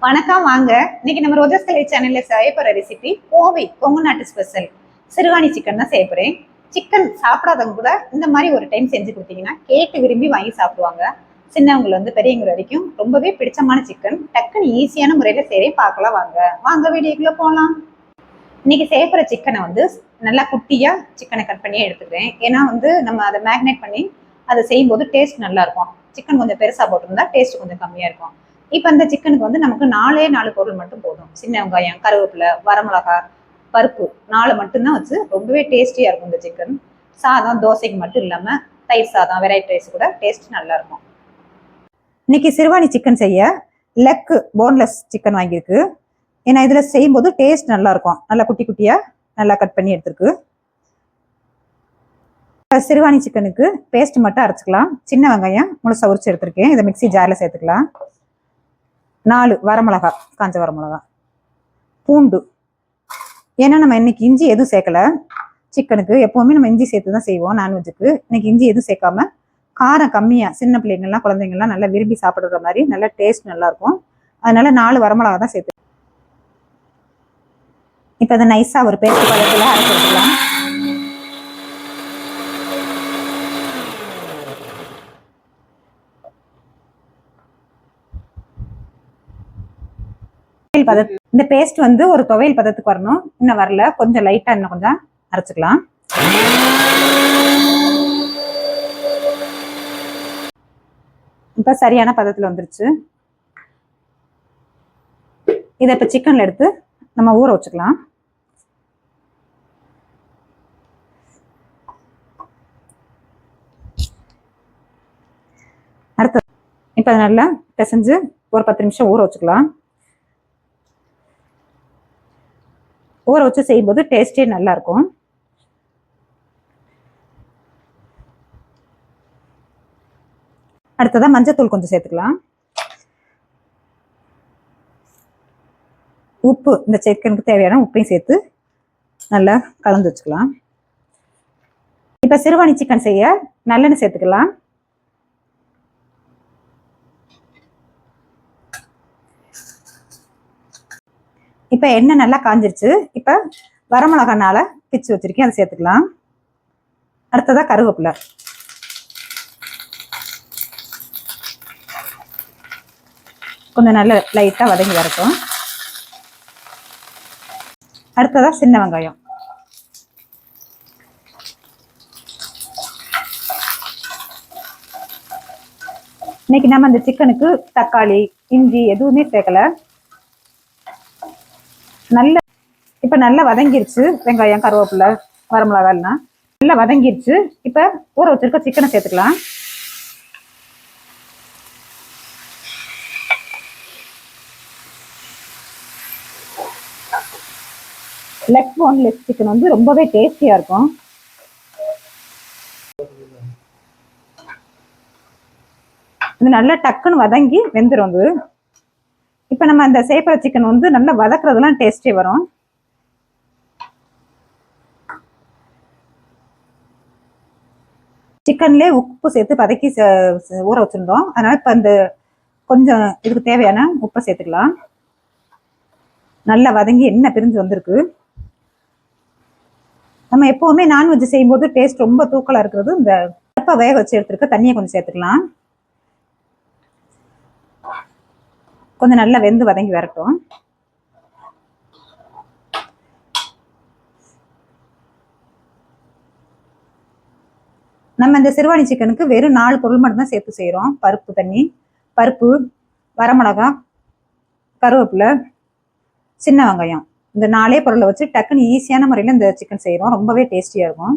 வணக்கம் வாங்க. இன்னைக்கு நம்ம ரோஜஸ் கலை சேனல்ல செய்ய போற ரெசிபி கோவை கொங்கு நாட்டு ஸ்பெஷல் சிறுவாணி சிக்கன் தான் செய்ய போறேன். சிக்கன் சாப்பிடாதவங்க கூட இந்த மாதிரி ஒரு டைம் செஞ்சு கொடுத்தீங்கன்னா கேட்டு விரும்பி வாங்கி சாப்பிடுவாங்க. சின்னவங்களை பெரியவங்க வரைக்கும் ரொம்பவே பிடிச்சமான சிக்கன் டக்குன்னு ஈஸியான முறையில செய்ய பார்க்கலாம். வாங்க வாங்க வீடியோக்குள்ள போகலாம். இன்னைக்கு செய்ய போற சிக்கனை நல்லா குட்டியா சிக்கனை கட் பண்ணி எடுத்துக்கிறேன். ஏன்னா நம்ம அதை மேக்னேட் பண்ணி அதை செய்யும் போது டேஸ்ட் நல்லா இருக்கும். சிக்கன் கொஞ்சம் பெருசா போட்டிருந்தா டேஸ்ட் கொஞ்சம் கம்மியா இருக்கும். இப்போ இந்த சிக்கனுக்கு நமக்கு 4 பொருள் மட்டும் போதும். சின்ன வெங்காயம், கருவேப்பிலை, வரமிளகாய், பருப்பு 4 மட்டும்தான் வச்சு ரொம்பவே டேஸ்டியா இருக்கும் இந்த சிக்கன். சாதம் தோசைக்கு மட்டும் இல்லாம தயிர் சாதம், வெரைட்டி ரைஸ் கூட டேஸ்ட் நல்லா இருக்கும். இன்னைக்கு சிறுவாணி சிக்கன் செய்ய லெக் போன்லெஸ் சிக்கன் வாங்கியிருக்கு. ஏன்னா இதுல செய்யும்போது டேஸ்ட் நல்லா இருக்கும். நல்லா குட்டி குட்டியா நல்லா கட் பண்ணி எடுத்துருக்கு. சிறுவாணி சிக்கனுக்கு பேஸ்ட் மட்டும் அரைச்சிக்கலாம். சின்ன வெங்காயம் முழுசா உரிச்சு எடுத்திருக்கேன். இதை மிக்சி ஜார்ல சேர்த்துக்கலாம். 4 வரமிளகா, காஞ்ச வரமிளகா, பூண்டு. ஏன்னா நம்ம இன்னைக்கு இஞ்சி எதுவும் சேர்க்கல. சிக்கனுக்கு எப்பவுமே நம்ம இஞ்சி சேர்த்து தான் செய்வோம். நான்வெஜ்ஜுக்கு இன்னைக்கு இஞ்சி எதுவும் சேர்க்காம காரம் கம்மியா சின்ன பிள்ளைங்கள்லாம் குழந்தைங்கள்லாம் நல்லா விரும்பி சாப்பிடுற மாதிரி நல்லா டேஸ்ட் நல்லா இருக்கும். அதனால 4 வரமிளகா தான் சேர்த்து. இப்போ அதை நைஸா ஒரு பேஸ்ட் பதத்தில் அரைச்சி எடுத்துக்கலாம். இந்த பேஸ்ட் ஒரு துவையல் பதத்துக்கு வரணும். இன்னும் வரல, கொஞ்சம் லைட்டா இன்னும் கொஞ்சம் அரைச்சுக்கலாம். இப்ப சரியான பதத்துல வந்துருச்சு. இதை இப்ப சிக்கன்ல எடுத்து நம்ம ஊற வச்சுக்கலாம். அடுத்து இப்ப நல்லா பிசைஞ்சு ஒரு 10 நிமிஷம் ஊற வச்சுக்கலாம். ஊற வச்சு செய்யும்போது டேஸ்டே நல்லா இருக்கும். அடுத்ததான் மஞ்சத்தூள் கொஞ்சம் சேர்த்துக்கலாம். உப்பு, இந்த சிக்கனுக்கு தேவையான உப்பையும் சேர்த்து நல்லா கலந்து வச்சுக்கலாம். இப்ப சிறுவாணி சிக்கன் செய்ய நல்லெண்ணெய் சேர்த்துக்கலாம். இப்ப எண்ணெய் நல்லா காஞ்சிருச்சு. இப்ப வரமிளகானால பிச்சு வச்சிருக்கேன், அதை சேர்த்துக்கலாம். அடுத்ததா கருவேப்பிலை, கொஞ்சம் நல்ல லைட்டா வதங்கி வரட்டும். அடுத்ததா சின்ன வெங்காயம், இன்னைக்கு நம்ம அந்த சிக்கனுக்கு தக்காளி இஞ்சி எதுவுமே சேர்க்கல. இப்ப நல்லா வதங்கிருச்சு. வெங்காயம் கருவேப்பிலை வரமிளகாய்லாம் நல்லா வதங்கிருச்சு. இப்ப ஊற வச்சிருக்க சிக்கனை சேர்த்துக்கலாம். லெக் போன்லெஸ் சிக்கன் ரொம்பவே டேஸ்டியா இருக்கும். இது நல்லா டக்குன்னு வதங்கி வெந்துடும். இப்ப நம்ம அந்த சேப்பர சிக்கன் நல்லா வதக்குறதுலாம் டேஸ்டே வரும். சிக்கன்லேயே உப்பு சேர்த்து வதக்கி ஊற வச்சிருந்தோம். அதனால இப்ப இந்த கொஞ்சம் இதுக்கு தேவையான உப்பை சேர்த்துக்கலாம். நல்லா வதங்கி எண்ணெய் பிரிஞ்சு வந்திருக்கு. நம்ம எப்பவுமே நான்வெஜ் செய்யும் போது டேஸ்ட் ரொம்ப தூக்கலா இருக்கிறது இந்த பருப்பை வேக வச்சு எடுத்துருக்க தண்ணியை கொஞ்சம் சேர்த்துக்கலாம். கொஞ்சம் நல்லா வெந்து வதங்கி வரட்டும். நம்ம இந்த சிறுவாணி சிக்கனுக்கு வெறும் 4 பொருள் மட்டும் தான் சேர்த்து செய்யறோம். பருப்பு தண்ணி, பருப்பு, வரமிளகாய், கருவேப்பிலை, சின்ன வெங்காயம். இந்த 4 பொருளை வச்சு டக்குன்னு ஈஸியான முறையில இந்த சிக்கன் செய்யறோம். ரொம்பவே டேஸ்டியா இருக்கும்.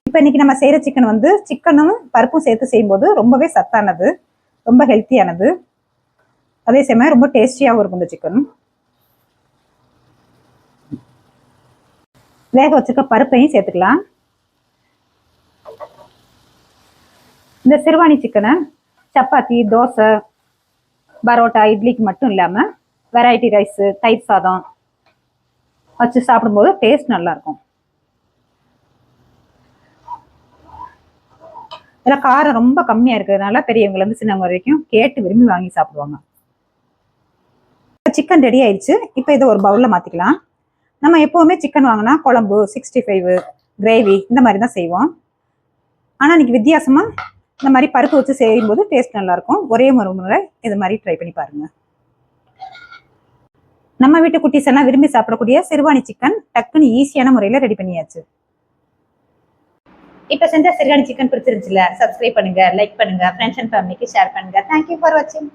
இப்ப இன்னைக்கு நம்ம செய்யற சிக்கன் சிக்கனும் பருப்பும் சேர்த்து செய்யும்போது ரொம்பவே சத்தானது, ரொம்ப ஹெல்த்தியானது, அதே சமயம் ரொம்ப டேஸ்டியாகவும் இருக்கும். இந்த சிக்கன் வேக வச்சுக்க பருப்பையும் சேர்த்துக்கலாம். இந்த சிறுவாணி சிக்கனை சப்பாத்தி, தோசை, பரோட்டா, இட்லிக்கு மட்டும் இல்லாம வெரைட்டி ரைஸ், தயிர் சாதம் வச்சு சாப்பிடும்போது டேஸ்ட் நல்லா இருக்கும். இதில் காரம் ரொம்ப கம்மியாக இருக்கிறதுனால பெரியவங்கலேருந்து சின்னவங்க வரைக்கும் கேட்டு விரும்பி வாங்கி சாப்பிடுவாங்க. இப்போ சிக்கன் ரெடி ஆயிடுச்சு. இப்போ இதை ஒரு பவுலில் மாற்றிக்கலாம். நம்ம எப்போவுமே சிக்கன் வாங்கினா குழம்பு, 65, கிரேவி இந்த மாதிரி தான் செய்வோம். ஆனால் இன்னைக்கு வித்தியாசமாக இந்த மாதிரி பருப்பு வச்சு செய்யும்போது டேஸ்ட் நல்லாயிருக்கும். ஒரே ஒரு முறை இது மாதிரி ட்ரை பண்ணி பாருங்க. நம்ம வீட்டு குட்டீஸ் எல்லாம் விரும்பி சாப்பிடக்கூடிய சிறுவாணி சிக்கன் டக்குன்னு ஈஸியான முறையில் ரெடி பண்ணியாச்சு. இப்போ செஞ்ச சிறுவாணி சிக்கன் பிடிச்சிருந்துச்சுல, சப்ஸ்கிரைப் பண்ணுங்க, லைக் பண்ணுங்க, ஃப்ரெண்ட்ஸ் அண்ட் ஃபேமிலிக்கு ஷேர் பண்ணுங்க. தேங்க்யூ ஃபார் வாட்சிங்.